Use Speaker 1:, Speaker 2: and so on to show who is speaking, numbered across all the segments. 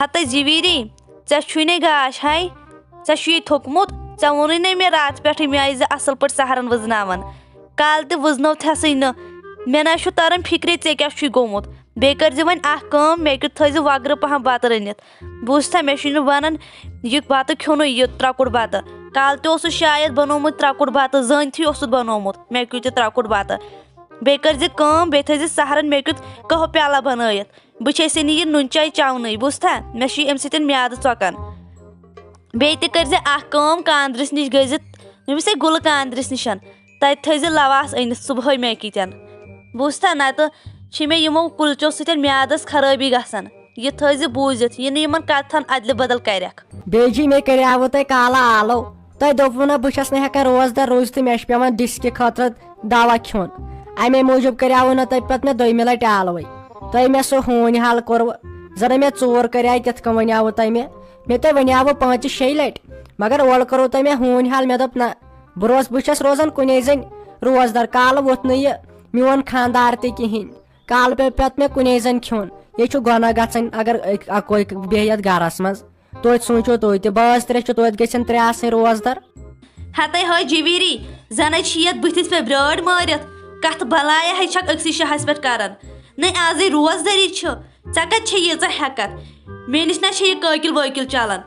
Speaker 1: ہتے جیویری ژے چھُے نے گاش ہاے ژے چھُے تھوٚکمُت ژے ووٚنُے نَے مےٚ راتہٕ پٮ۪ٹھٕے مےٚ آیہِ زِ اَصٕل پٲٹھۍ سہرن وٕزناوان کالہٕ تہِ وٕزنوتھسٕے نہٕ مےٚ نہ چھُ تران فِکرے ژےٚ کیٛاہ چھُے گوٚمُت بیٚیہِ کٔرۍزِ وۄنۍ اکھ کٲم مےٚ کیُتھ تھٲیزِ وگرٕ پہم بتہٕ رٔنِتھ بوٗزتھا مےٚ چھُے نہٕ وَنان یہِ بتہٕ کھیوٚنُے یہِ ترٛکُر بتہٕ کالہٕ تہِ اوسُس شاید بنومُت ترٛکُر بتہٕ زٲنتھٕے اوسُتھ بنومُت مےٚ کیُتھ تہِ ترٛکُر بتہٕ بیٚیہِ کٔرۍزِ کٲم بیٚیہِ تھٲیزِ سہرن مےٚ کیُتھ کٔہوٕ پیالہ بنٲیِتھ بہٕ چھَسے نہٕ یہِ نُن چاے چاونٕے بوٗزتھا مےٚ چھُ اَمہِ سۭتۍ میادٕ ژۄکان بیٚیہِ تہِ کٔرۍزِ اکھ کٲم کاندرِس نِش گٔژھزِ ییٚمِس ہے گُلہٕ کاندرِس نِش تتہِ تھٲیزِ لواس أنِتھ صبحٲے مےٚ کِتٮ۪ن بوٗزتھا نتہٕ چھِ مےٚ یِمو کُلچو سۭتۍ میادس خرٲبی گژھان یہ تھٲیزِ بوٗزِتھ یہِ نہٕ یِمن کتھن ادلہِ بدل کرکھ
Speaker 2: بیٚیہِ جی مےٚ کریاوٕ تۄہہِ کالہٕ آلو تۄہہِ دوٚپوُ نہ بہٕ چھس نہٕ ہٮ۪کان روزدار روٗزِتھ تہٕ مےٚ چھُ پیٚوان ڈِسکہِ خٲطرٕ دوا کھیوٚن امے موٗجوٗب کریاوٕ نہٕ تۄہہِ پتہٕ مےٚ دوٚیمہِ لٹہِ آلوٕے تۄہہِ مےٚ سُہ ہوٗنۍ حل کوٚروٕ زنہٕ مےٚ ژوٗر کریاے تِتھ کٔنۍ ونیاوٕ تۄہہِ مےٚ تۄہہِ ونیاوٕ 5-6 لٹہِ مگر اورٕ کوٚروٕ تۄہہِ مےٚ ہوٗنۍ حل مےٚ دوٚپ نہ بہٕ چھس روزان کُنے زٔنۍ روزدار کالہٕ ووٚتھ نہٕ یہِ میون خانٛدار تہِ کِہینۍ کالہٕ پیٚو پتہٕ مےٚ کُنے زٔنۍ کھیوٚن یے چھُ گۄناہ گژھان اگر اکوے بیٚہہِ یتھ گرس منٛز توتہِ سوٗنٛچِو تُہۍ تہِ بٲژ 3 چھِ توتہِ گژھن 3 آسٕنۍ روزدار
Speaker 1: ہتے ہٲے جیویری زنے چھی یتھ بٕتھِس پٮ۪ٹھ برٛٲر مٲرِتھ کتھ بلایا ہے چھکھ أکسٕے شاہس پٮ۪ٹھ کران نَے آزٕے روزدٲری چھِ ژےٚ کتہِ چھے ییٖژاہ ہٮ۪کتھ میٲنِس نہ چھے یہِ قٲکِل وٲکِل چلان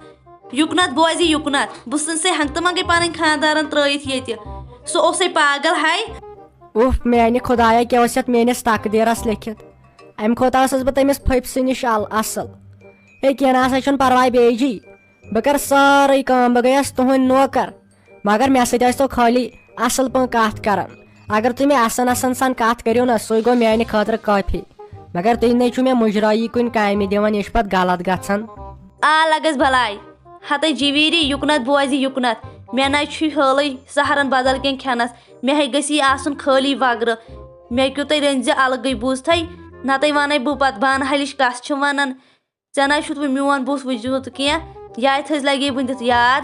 Speaker 1: یُکنت بوزِ یُکنت بہٕ ژھٕنسے ہنگتہٕ منٛگے پنٕنۍ خانٛدارن ترٲیِتھ ییٚتہِ سُہ اوسے پاگل ہاے
Speaker 2: اوف میانہِ خۄدایا کیٛاہ اوس یتھ میٲنِس تقدیٖرس لیکھِتھ امہِ کھۄتہٕ ٲسٕس بہٕ تٔمِس پھٔپۍ نِش اصل ہے کینٛہہ نسا چھُنہٕ پرواے بیٚیہِ جی بہٕ کرٕ سٲرٕے کٲم بہٕ گٔیس تُہُنٛد نوکر مگر مےٚ سۭتۍ ٲسۍ تو خٲلی اصل پٲٹھۍ کتھ کران اگر تُہۍ مےٚ اَسان سان کتھ کٔرِو نا سُے گوٚو میانہِ خٲطرٕ کٲفی مگر تُہۍ نَے چھُو مےٚ مُجرٲیی کُنہِ کامہِ دِوان یہِ چھُ پتہٕ غلط گژھان
Speaker 1: آ لگس بلاے ہتے جیویری یُکنت بوزِ یُکنت مےٚ نَے چھُے حٲلٕے سہرن بدل کینٛہہ کھٮ۪نس مےٚ ہے گژھِ یہِ آسُن خٲلی وگرٕ مےٚ کیُتھ تُہۍ رٔنزِ الگٕے بوٗزتھے نتہٕ ونے بہٕ پتہٕ بانہٕ ہلِچ کتھ چھِ ونان ژےٚ نَے چھُتھ وۄنۍ میون بُتھ وٕچھمُت کینٛہہ یاے تھٲیزِ لگے وٕنہِ دِتھ یاد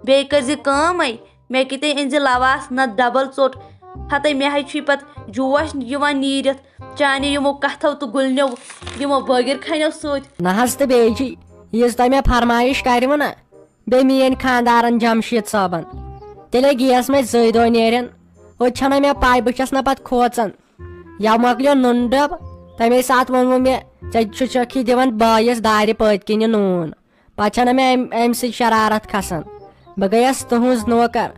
Speaker 1: بیٚیہِ کٔرزِ کٲم مےٚ کِتے أنزِ لواس نتہٕ ڈبل ژوٚٹ ہتے مےٚ ہے چھُے پتہٕ جوش یِوان نیٖرِتھ چانہِ یِمو کتھو تہٕ گُلنیو یِمو بٲگِر خانیو سۭتۍ
Speaker 2: نہ حظ تہٕ بیٚیہِ جی ییٖژ تۄہہِ مےٚ فرمٲیِش کروٕ نا بیٚیہِ میٲنۍ خانٛدارن جمشیٖد صٲبن تیٚلے گیس مےٚ 2 دۄہ نیرن ہوٚتہِ چھنہٕ مےٚ پاے بہٕ چھس نہ پتہٕ کھوژان یا مۄکلیو نُنہٕ ڈبہٕ تمے ساتہٕ ووٚنوُ مےٚ ژےٚ چھُکھ یہِ دِوان بٲیِس دارِ پٔتۍ کِنہِ نوٗن پتہٕ چھنہٕ مےٚ امہِ سۭتۍ شرارت کھسان بہٕ گٔیس تُہنٛز نوکر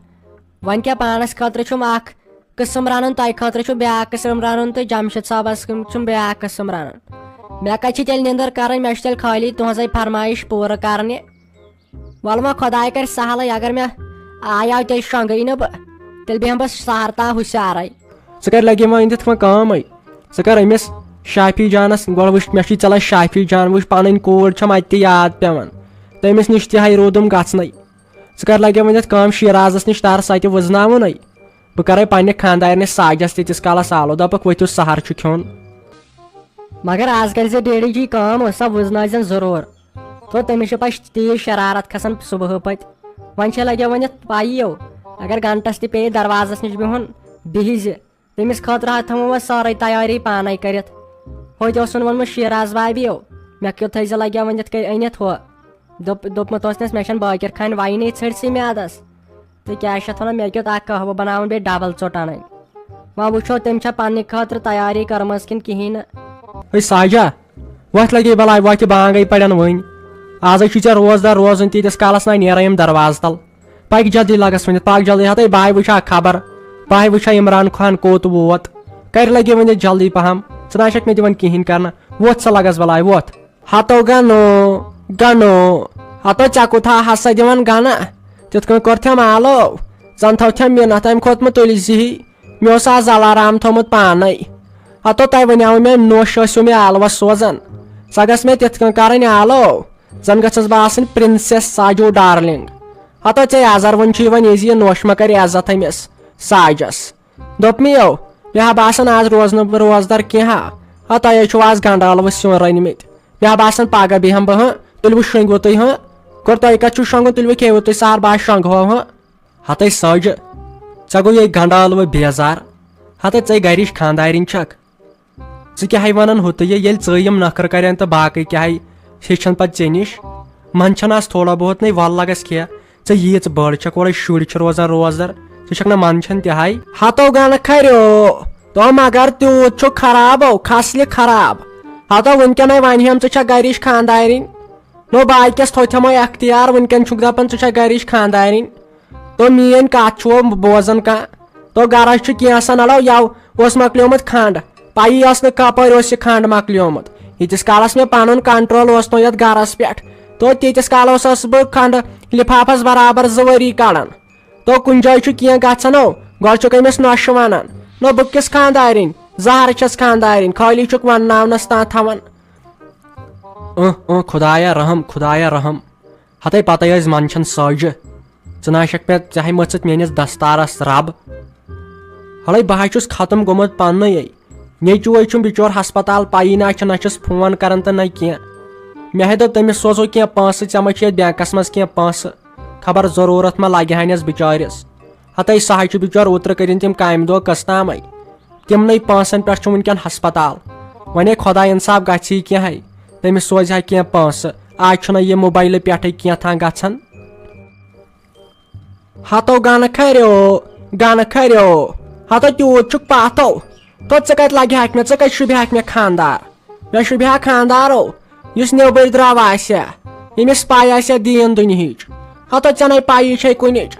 Speaker 2: وۄنۍ کیٛاہ پانس خٲطرٕ چھُم اکھ قٕسم رنُن تۄہہِ خٲطرٕ چھُ بیاکھ قٕسم رنُن تہٕ جمشید صٲبس چھُم بیاکھ قٕسم رنُن مےٚ کتہِ چھِ تیٚلہِ نِندٕر کرٕنۍ مےٚ چھُ تیٚلہِ خٲلی تُہنٛزے فرمٲیش پوٗرٕ کرنہِ وَلہٕ وۄنۍ خۄداے کرِ سہلٕے اگر مےٚ آیاو تیٚلہِ شۄنٛگٕے نہٕ بہٕ تیٚلہِ بیٚہمہٕ بہٕ سہر تا ہُشارے
Speaker 3: ژٕ کر لگے وۄنۍ أنِتھ وۄنۍ کٲمٕے ژٕ کر أمِس شافی جانس گۄڈٕ وٕچھ مےٚ چھُے ژلان شافی جان وٕچھ پنٕنۍ کوٗر چھم اتہِ تہِ یاد پیٚوان تٔمِس نِش تہِ ہے روٗدُم گژھنٕے ژٕ کر لگے وۄنۍ یتھ کٲم شیرازس نِش تر سۄ تہِ وٕزناوُنٕے بہٕ کرے پننہِ خانٛدارنِس ساجس تیٖتِس کالس آلو دوٚپکھ ؤتھِو سہر چھُ کھیوٚن
Speaker 2: مگر آز کٔرۍ زِ ڈیڈی جی کٲم سۄ وٕزنٲیزن ضروٗر تو تٔمِس چھِ پتہٕ تیٖژ شرارت کھسان صبحہٕ پتہٕ وۄنۍ چھےٚ لگیو وۄنۍ یتھ پاییو اگر گنٹس تہِ پیٚیہِ دروازس نِش بِہُن بِہہِ زِ تٔمِس خٲطرٕ تھاوو وۄنۍ سٲرٕے تیٲری پانے کٔرِتھ ہوٚتہِ اوسُن ووٚنمُت شیراز بابیو مےٚ کیُتھ تھٲیزِ لگیو وۄنۍ یِتھ کٔنۍ أنِتھ ہُہ دوٚپمُت اوسنس مےٚ چھنہٕ بٲکر خانہِ وَینٕے ژھٔٹسٕے میادس تہٕ کیٛاہ چھِ اتھ ونان مےٚ کیُتھ اکھ قہوٕ بناوُن بیٚیہِ ڈبل ژوٚٹ انٕنۍ وۄنۍ وٕچھو تٔمۍ چھا پننہِ خٲطرٕ تیٲری کٔرمٕژ کِنہٕ کِہینۍ نہٕ
Speaker 3: ہے ساجا وۄتھ لگے بلاے وۄتہِ بانگے پڑٮ۪ن وۄنۍ آزے چھُے ژےٚ روزدار روزُن تیٖتِس کالس نہ نیران یِم دروازٕ تل پکہِ جلدی لگس ؤنِتھ پکھ جلدی ہتے باے وٕچھا خبر باے وٕچھا عمران خان کوٚت ووت کر لگے وۄنۍ جلدی پہم ژٕ نہ چھکھ مےٚ دِوان کِہینۍ کرنہٕ وۄتھ سا لگس بلاے وۄتھ ہتو گنو ہتو ژےٚ کوٗتاہ ہسا دِوان گنہٕ تِتھ کٔنۍ کوٚرتھٮ۪م آلو زن تھوتھٮ۪م مِنتھ امہِ کھۄتہٕ مہٕ تُلۍ زِہی مےٚ اوس آز الارام تھومُت پانے ہتو تۄہہِ ونیاوٕ مےٚ نوٚش ٲسِو مےٚ ٲلوس سوزان سۄ گژھِ مےٚ تِتھ کٔنۍ کرٕنۍ آلو زن گژھس بہٕ آسٕنۍ پرنسس ساجو ڈارلنگ ہتو ژےٚ یزر وۄنۍ چھُے وۄنۍ یزِ یہِ نوٚش مہ کر عزت أمِس ساجس دوٚپ مےٚ مےٚ ہا باسان آز روزنہٕ بہٕ روزدار کینٛہہ ہا تۄہے چھُو آز گنڈٕ ٲلوٕ سیُن رٔنمٕتۍ مےٚ ہا باسان پگہہ بیٚہم بہٕ تُلوٕ شۄنٛگوٕ تُہۍ کوٚر تۄہہِ کتہِ چھُو شۄنٛگُن تُلوٕ کھیٚوٕ تُہۍ سہر بہٕ شۄنٛگہو ہتے ساجہِ ژےٚ گوٚو یہِ گنڈٕ ٲلوٕ بیزار ہتے ژے گرِچ خانٛدارِنۍ چھکھ ژٕ کیٛاہ ہے ونان ہُہ تہٕ ییٚلہِ ژٕ یِم نخرٕ کرن تہٕ باقٕے کیٛاہ ہے ہیٚچھان پتہٕ ژےٚ نِش من چھنہٕ آز تھوڑا بہت نٕے ول لگس کینٛہہ ژےٚ ییٖژ بٔڑ چھکھ اورے شُرۍ چھِ روزان روزدر ژٕ چھکھ نہٕ منٛدچھان تِہاے ہتو گنہٕ کھریو تو مگر تیوٗت چھُ خرابو کھسلہِ خراب ہتو وٕنکیٚنٕے ونہِ ہم ژٕ چھکھ گرِچ خاندارِنۍ نو باقیس تھوٚتھمو اختیار وٕنکیٚن چھُکھ دپان ژٕ چھکھ گرِچ خاندارِنۍ تو میٲنۍ کتھ چھُو بوزان کانٛہہ تو گرس چھُ کینٛژن اڑو یو اوس مکلیومُت کھنڈ پایی ٲس نہٕ کپٲرۍ اوس یہِ کھنڈ مکلیومُت ییٖتِس کالس مےٚ پنُن کنٹرول اوس نہٕ یتھ گرس پٮ۪ٹھ تو تیٖتِس کالس ٲسٕس بہٕ کھنڈ لفافس برابر 2 ؤری کڑان تو کُنہِ جایہِ چھُ کینٛہہ گژھان او گۄڈٕ چھُکھ أمِس نۄشہِ ونان نو بہٕ کِس خاندارِنۍ زہر چھس خاندارِنۍ خٲلی چھُکھ ونناونس تام تھاوان خدایا رحم خدایا رحم ہتے پتے ٲسۍ منٛدچھان ساجہِ ژٕ نہ چھکھ مےٚ ژےٚ مٔژِتھ میٲنِس دستارس رب ہڑے بہٕ حظ چھُس ختم گوٚمُت پننُے نیچوے چھُم بچور ہسپتال پایی نہ چھِ نہ چھُس فون کران تہٕ نہ کینٛہہ مےٚ دوٚپ تٔمِس سوزو کینٛہہ پونٛسہٕ ژےٚ ما چھِ یتھ بینکس منٛز کینٛہہ پونٛسہٕ خبر ضروٗرت ما لگہِ ہانس بچٲرِس ہتے سُہ حظ چھُ بچور اوترٕ کٔرِنۍ تِم کامہِ دۄہ قٕسطامے تِمنٕے پونٛسن پٮ۪ٹھ چھُ وٕنکیٚن ہسپتال وۄنۍ خۄدا انصاف گژھی کینٛہہ تٔمِس سوزِ ہا کینٛہہ پونٛسہٕ آز چھُنہ یہِ موبایلہٕ پٮ۪ٹھٕے کینٛژھا گژھان ہتو گنہٕ کھریو ہتو تیوٗت چھُکھ پاتھو تو ژٕ کتہِ لگہِ ہاکھ مےٚ ژٕ کتہِ شوٗبہِ مےٚ خاندار مےٚ شوٗبہِ ہا خاندارو یُس نیٚبٕرۍ درٛاو آسہِ ہا ییٚمِس پاے آسہِ ہا دیٖن دُنہِچ ہتو ژےٚ نَے پایی چھے کُنِچ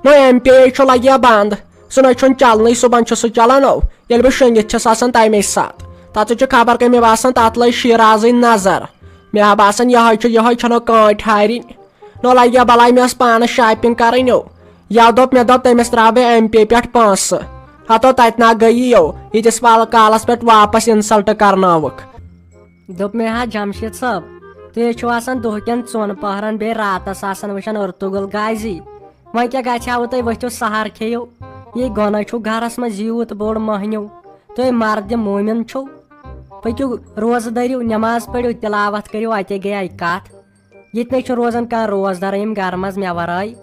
Speaker 3: نو ایم پی چھُ لگہِ ہا بنٛد سُہ نَے چھُنہٕ چلنٕے صُبحن چھُ سُہ چلان او ییٚلہِ بہٕ شۄنگِتھ چھس آسان تمے ساتہٕ تتھ چھُ خبر کٔمۍ مےٚ باسان تتھ لٔج شیٖرازٕنۍ نظر مےٚ ہا باسان یِہوے چھنو کٲنٛٹۍ ٹھارِنۍ نو لگہِ ہا بلاے مےٚ ٲس پانس شاپنگ کرٕنۍ او یو دوٚپ مےٚ دوٚپ تٔمِس تراو بہٕ ایم پے پٮ۪ٹھ پونٛسہٕ ہتو تتہِ نا گٔیی او ییٖتِس کالس پٮ۪ٹھ واپس انسلٹ کرنٲوُکھ
Speaker 2: دوٚپ مےٚ ہا جمشید صٲب تُہۍ چھِو آسان دۄہ کٮ۪ن 4 پہرن بیٚیہِ راتس آسان وٕچھان ارتُگل غازی وۄنۍ کیٛاہ گژھِ ہاوٕ تُہۍ ؤتھِو سہر کھیٚیِو یہِ گۄناہ چھُ گرس منٛز یوٗت بوٚڑ مٔہنیوٗ تُہۍ مردِ مومِن چھِو پٔکِو روزٕ دٔرِو نٮ۪ماز پٔرِو تِلاوت کٔرِو اتے گٔیے کتھ ییٚتہِ چھُ روزان کانٛہہ روزدار یِم گرٕ منٛز مےٚ ورٲے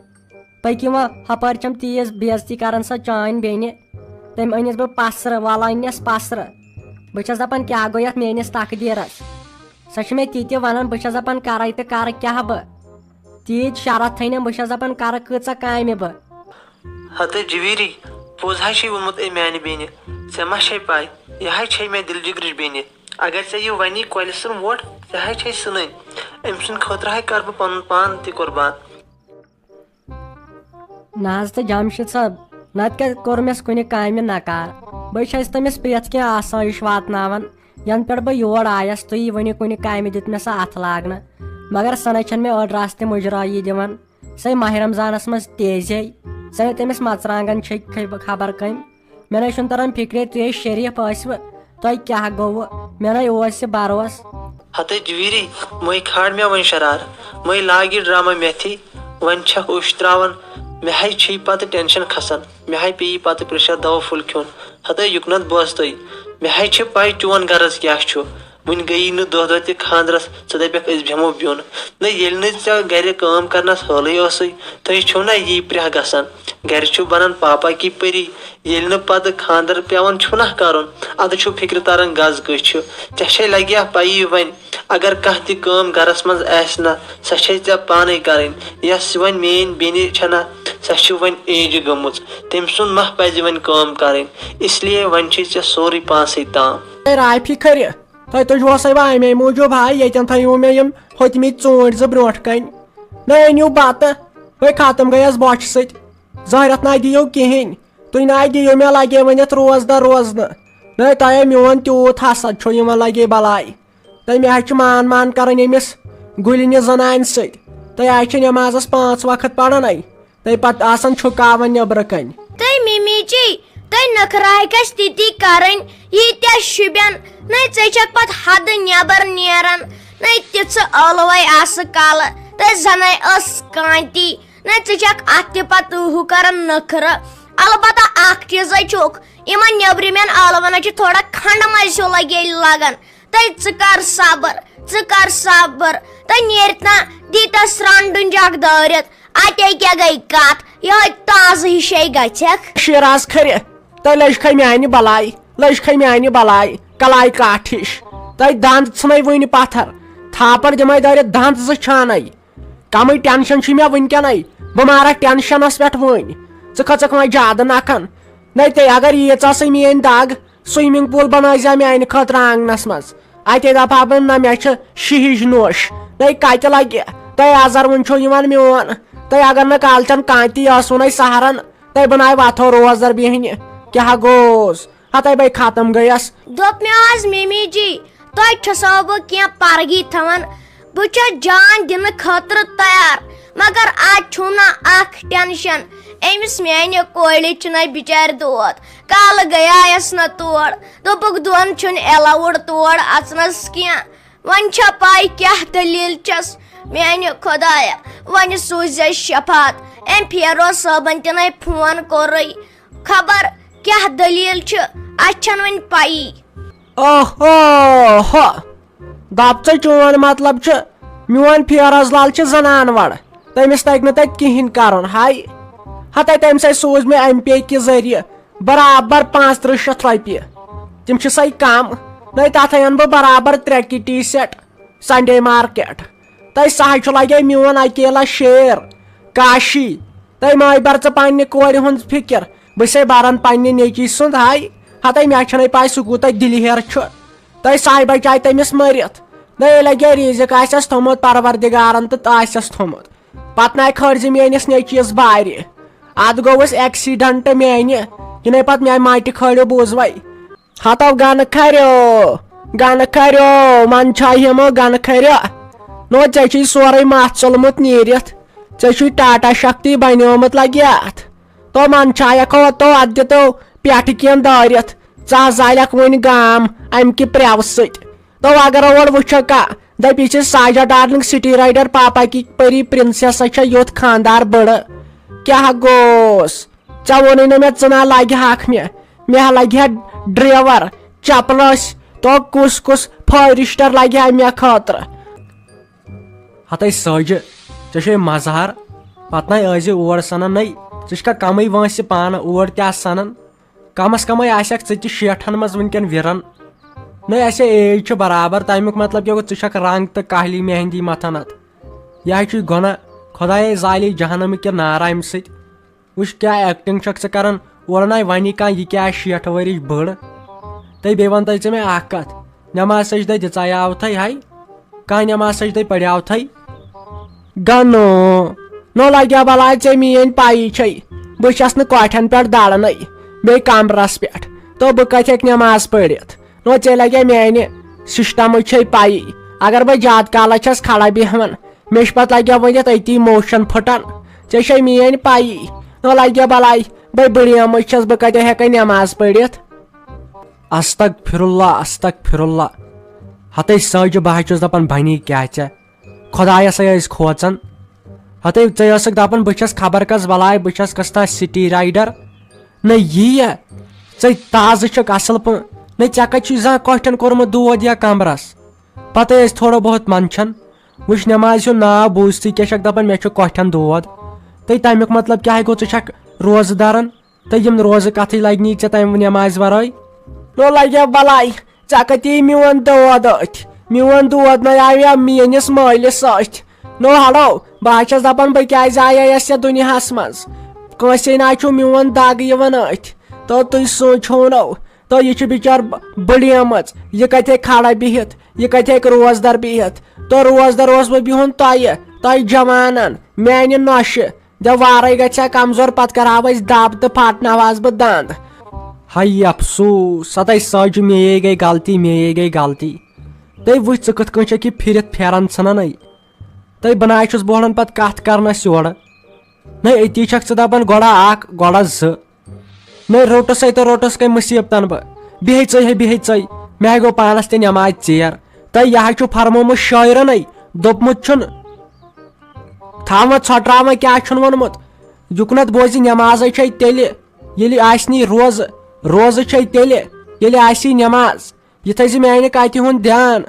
Speaker 2: پٔکِو وۄنۍ ہپٲرۍ چھم تیٖژ بےزتی کران سۄ چٲنۍ بیٚنہِ تٔمۍ أنِس بہٕ پسرٕ وَلہٕ أنِس پسرٕ بہٕ چھس دپان کیٛاہ گوٚو یتھ میٲنِس تقدیٖرس سۄ چھِ مےٚ تِتہِ ونان بہٕ چھس دپان کرے تہٕ کرٕ کیٛاہ بہٕ تیٖتۍ شرط تھٲینم بہٕ چھس دپان کرٕ کۭژاہ کامہِ بہٕ
Speaker 4: ہتہٕ جویٖری پوٚز حظ چھے ووٚنمُت أمۍ میانہِ بیٚنہِ ژےٚ ما چھے پاے یہِ حظ چھے مےٚ دِل جگرٕچ بیٚنہِ اگر ژےٚ یہِ ونی کۄلہِ سُنٛد ووٹ ژےٚ حظ چھے سٕنٕنۍ أمۍ سٕنٛدِ خٲطرٕ حظ کر بہٕ پنُن پان تہِ قۄربان
Speaker 2: نہ حظ تہٕ جمشید صٲب نتہٕ کیٛاہ کوٚرمس کُنہِ کامہِ نکار بہٕ چھس تٔمِس پرٛٮ۪تھ کینٛہہ آسٲیِش واتناوان ینہٕ پٮ۪ٹھ بہٕ یور آیس تُہۍ ؤنِو کُنہِ کامہِ دیُت مےٚ سۄ اتھ لاگنہٕ مگر سۄ نَے چھنہٕ مےٚ أڑ رژھ تہِ مُجرٲیی دِوان سۄے ماہِ رمضانس منٛز تیزے سۄ تٔمِس مرژٕوانٛگن چھٔکۍ خبر کٔمۍ مےٚ نَے چھُنہٕ تران فِکرے تُہۍ شریٖف ٲسوٕ تۄہہِ کیٛاہ گوٚوٕ مےٚ نَے اوس یہِ بروس
Speaker 4: ہتہٕ جویٖری مے کھار مےٚ وۄنۍ شرار مے لاگ یہِ ڈرامہ میتھی وۄنۍ چھکھ اوٚش تراوان مےٚ حظ چھُے پتہٕ ٹٮ۪نشن کھسان مےٚ حظ پیٚیی پتہٕ پریشر دوا پھوٚل کھیوٚن ہتہٕ یُکنت بوز تُہۍ مےٚ حظ چھِ پاے چون غرض کیٛاہ چھُ وٕنہِ گٔیی نہٕ دۄہ تہِ خاندرس ژٕ دپکھ أسۍ بیٚہمو بیوٚن نہ ییٚلہِ نہٕ ژےٚ گرِ کٲم کرنس حٲلٕے ٲسٕے تُہۍ چھِو نہ یی پرٛہ گژھان گرِ چھُو بنان پاپا کی پٔری ییٚلہِ نہٕ پتہٕ خاندر پیٚوان چھُ نہ کرُن ادٕ چھُ فِکرِ تران گز کٔژ چھِ ژےٚ چھے لگہِ ہا پیی وۄنۍ اگر کانٛہہ تہِ کٲم گرس منٛز آسہِ نہ سۄ چھے ژےٚ پانے کرٕنۍ یۄس وۄنۍ میٲنۍ بیٚنہِ چھنہ سۄ چھِ وۄنۍ ایجہِ گٔمٕژ تٔمۍ سُنٛد ما پزِ وۄنۍ کٲم کرٕنۍ اس لیے وۄنۍ چھُے ژےٚ سورُے پانسٕے تام
Speaker 3: رافی کھرِ تۄہہِ تُجوسے بہٕ امے موٗجوٗب ہاے ییٚتٮ۪ن تھٲیوٕ مےٚ یِم ہوٚتمٕتۍ ژوٗنٛٹھۍ 2 برونٛٹھ کنہِ نہ أنِو بتہٕ وۄنۍ ختم گٔیس بۄچھِ سۭتۍ زہرٮ۪تھ نہ دِیِو کِہینۍ تُہۍ نہ دِیِو مےٚ لگے ؤنِتھ روزدر روزنہٕ نہ تۄہے میون تیوٗت حسد چھُ یِمن لگے بلاے تۄہہِ مےٚ حظ چھِ مان کرٕنۍ أمِس گُلنہِ زنانہِ سۭتۍ تۄہہِ حظ چھِ نٮ۪مازس 5 وقت پرنٕے تۄہہِ پتہٕ آسان چھُکاوان نیبرٕ کنۍ
Speaker 5: تۄہہِ مِمیٖجی تۄہہِ نخراے گژھِ تِتی کرٕنۍ ییٖتیاہ شُبٮ۪ن نَے ژےٚ چھکھ پتہٕ حدٕ نٮ۪بر نیران نَے تِژھٕ ٲلوے آسہٕ کالہٕ تۄہہِ زنَے ٲس کانتی نَے ژٕ چھکھ اتھ تہِ پتہٕ ہُہ کران نخرٕ البتہ اکھ چیٖزے چھُکھ یِمن نیبرِمٮ۪ن ٲلون چھُ تھوڑا کھنڈٕ مزٕ ہیوٗ لگے لگان ژٕ کر صبر تۄہہِ نیرِ نہ دیٖتس رنڈُن جگ دٲرِتھ اتے کیٛاہ گٔے کتھ یہے تازٕ ہِشے گژھکھ
Speaker 3: شیراز کھرِ تۄہہِ لٔجکھے میانہِ بلاے کلاے کاٹھ ہِش تۄہہِ دند ژھٕنَے وٕنہِ پتھر تھاپڑ دمے دٲرِتھ دند زٕ چھانے کمٕے ٹینشن چھُ مےٚ وٕنکیٚنٕے بہٕ مارکھ ٹینشنس پٮ۪ٹھ وۄنۍ ژٕ کھژکھ وۄنۍ زیادٕ نکھن نَے اگر ییٖژاہ میٲنۍ دگ سوِمنگ پوٗل بنٲیزِ میانہِ خٲطرٕ آنگنس منٛز اتے دپہا بہٕ نہ مےٚ چھِ شِہِج نوش نَے کتہِ لگہِ تۄہہِ اظہر وُنہِ چھُ یِوان میون تۄہہِ اگر نہٕ کالچن کانٛہہ تہِ ٲسوُنَے سہرن تۄہہِ بناے وتھو روزدر بیہنہِ کیاہ گوس ہتے بے ختم گٔیس
Speaker 5: دوٚپ مےٚ آز ممی جی تۄہہِ چھسو بہٕ کینٛہہ پرگی تھاوان بہٕ چھس جان دِنہٕ خٲطرٕ تیار مگر آز چھُم نہٕ اکھ ٹینشن أمِس میانہِ کورِ چھُنَے بِچارِ دود کالہٕ گٔیایس نہٕ تور دوٚپُکھ دۄن چھُنہٕ ایلاوُڈ تور اژنس کینٛہہ وۄنۍ چھا پاے کیاہ دٔلیٖل چھس میانہِ خۄدایا وۄنۍ سوٗزِ شفات أمۍ فیروز صٲبن تہِ نَے فون کوٚرُے خبر کیاہ دٔلیٖل چھِ اَسہِ چھنہٕ وۄنۍ پَیی
Speaker 3: اوہو دپ ژٕ چون مطلب چھُ میون فیروز لال چھُ زنانور تٔمِس تگہِ نہٕ تتہِ کہیٖنۍ کرُن ہاے ہتے تمہِ سۭتۍ سوٗز مےٚ ایم پے کہِ ذٔریعہٕ برابر 3500 رۄپیہِ تِم چھِ سَے کم نَے تتھے اَنہٕ بہٕ برابر 3 کِٹی سیٹ سنڈے مارکیٹ تۄہہِ سہے چھُ لگے میون اکیلا شیر کاشی تۄہہِ مٲے بر ژٕ پننہِ کورِ ہُنٛد فکر بہٕ چھسے بران پننہِ نیچی سُنٛد ہاے ہتے مےٚ چھنہٕ پاے سُہ کوٗتاہ دِلہیر چھُ تۄہہِ سہے بچاے تٔمِس مٔرِتھ نَے ییٚلہِ لگے ریٖزِق آسٮ۪س تھوٚمُت پروردِگارن تہٕ آسٮ۪س تھوٚمُت پتہٕ نَے کھٲرزِ میٲنِس نیچیِس بارِ اتھ گوٚوُس ایکسیڈنٹ میانہِ یہِ پتہٕ میانہِ ماٹہِ کھٲلِو بوٗزوے ہتو گنہٕ کھریو منٛدچھاے یِمو گنہٕ کھرِ نو ژےٚ چھُے سورُے متھ ژوٚلمُت نیٖرِتھ ژےٚ چھُے ٹاٹا شکتی بنیومُت لگہِ اتھ تو منٛدچھایکھ تو اتھ دِتو پٮ۪ٹھٕ کینٛہہ دٲرِتھ ژٕ زالکھ وۄنۍ گام امہِ کہِ پرٮ۪و سۭتۍ تو اگر اور وٕچھکھ دپی یہِ چھِ ساجا ڈارلنگ سٹی رایڈر پاپا کی پری پرنسس چھےٚ یوٚت خاندار بٔڑٕ کیاہ گوس ژےٚ ووٚنُے نہٕ مےٚ ژٕ نہ لگہِ ہکھ مےٚ لگہِ ہا ڈریور چپلس تو کُس فٲرِسٹر لگہِ ہا مےٚ خٲطرٕ ہتے ساجہِ ژےٚ چھے مزہار پتہٕ نَے ٲسۍ اور سنان نَے ژٕ چھکھا کمٕے وٲنٛسہِ پانہٕ اور تہِ آس سنان کمس کمٕے آسکھ ژٕ تہِ 60 منٛز وٕنکیٚن وِران نَے اسے ایج چھُ برابر تمیُک مطلب کیاہ گوٚو ژٕ چھکھ رنگ تہٕ کاہلی مہندی متھان اتھ یہِ حظ چھُے گۄناہ خۄداے زالے جہنمہٕ کہِ نارٕ امہِ سۭتۍ وٕچھ کیاہ ایکٹنگ چھکھ ژٕ کران اورٕ نَے وَنی کانٛہہ یہِ کیاہ 60 ؤرِش بٔڑ تہٕ بیٚیہِ وَن تہٕ ژٕ مےٚ اکھ کتھ نٮ۪ماز سجدے دِژایاوتھے ہاے کانٛہہ نٮ۪ماز سجدے پریاوتھے گنو نو لگیا بلاے ژےٚ میٲنۍ پایی چھے بہٕ چھس نہٕ کوٹھٮ۪ن پٮ۪ٹھ دڑنٕے بیٚیہِ کمرس پٮ۪ٹھ تو بہٕ کتہِ ہیٚکہٕ نٮ۪ماز پٔرِتھ نو ژےٚ لگیا میانہِ سسٹمٕچ چھے پایی اگر بہٕ زیادٕ کالس چھس کھڑا بیہوان مےٚ چھُ پتہٕ لگیا ؤنِتھ أتی موشن پھٕٹان ژےٚ چھے میٲنۍ پایی نو لگیا بلاے بے بڑیمٕچ چھس بہٕ کتہِ ہیٚکے نٮ۪ماز پٔرِتھ استغفر اللہ ہتے ساجہِ بہٕ حظ چھُس دپان بنی کیاہ ژےٚ خۄدایسے ٲسۍ کھوژان ہتے ژےٚ ٲسکھ دپان بہٕ چھس خبر کس بلاے بہٕ چھس کس تانۍ سٹی رایڈر نہ یی ژےٚ تازٕ چھکھ اصل پٲٹھۍ نہ ژےٚ کتہِ چھُے زانٛہہ کوٹھٮ۪ن کوٚرمُت دود یا کمرس پتہٕ ٲسۍ تھوڑا بہت منٛدچھان وٕچھ نٮ۪مازِ ہُنٛد ناو بوٗزتھٕے کیاہ چھکھ دپان مےٚ چھُ کوٹھٮ۪ن دود تہٕ تمیُک مطلب کیاہ گوٚو ژٕ چھکھ روزٕ دران تہٕ یِم روزٕ کتھٕے لگنی ژےٚ تمہِ نٮ۪مازِ ورٲے نو لگیا بلاے ژےٚ کتے میون دود أتھۍ میون دود نَے آو میٲنِس مٲلِس أتھۍ نو ہڑو بہٕ حظ چھس دپان بہٕ کیازِ آیس یتھ دُنیاہس منٛز کٲنٛسے نہ چھُ میون دگ یِوان أتھۍ تو تُہۍ سوٗنٛچہونو تو یہِ چھِ بِچار بٔڑیمٕژ یہِ کتہِ ہیٚکہِ کھڑا بِہِتھ یہِ کتہِ ہیٚکہِ روزدر بِہِتھ تو روزدر اوس بہٕ بِہُن تۄہہِ جوانن میانہِ نۄشہِ دپ وارے گژھِ کمزور پتہٕ کرہاو أسۍ دب تہٕ پھاٹناوہس بہٕ دند ہاے افسوٗس ہتے ساجہِ مے گٔے غلطی تُہۍ وٕچھ ژٕ کِتھ کٔنۍ چھکھ یہِ پھِرِتھ پھیرن ژھٕنان تُہۍ بناے چھُس بہٕ ونان پتہٕ کتھ کرنس یورٕ نَے أتی چھکھ ژٕ دپان گۄڈا اکھ گۄڈا زٕ نَے روٚٹُسے تہٕ روٚٹُس کٔمۍ مُصیبتن بہٕ بیٚہے ژٕے مےٚ گوٚو پانس تہِ نٮ۪ماز ژیر تۄہہِ یہِ حظ چھُ فرمومُت شٲعرنٕے دوٚپمُت چھُنہٕ تھاوان ژھۄٹراوان کیاہ چھُنہٕ ووٚنمُت یُکنتھ بوزِ نٮ۪مازے چھے تیٚلہِ ییٚلہِ آسہِ نی روزٕ چھے تیٚلہِ ییٚلہِ آسی نٮ۪ماز یہِ تھٲیزِ میانہِ کتھِ ہُنٛد دیان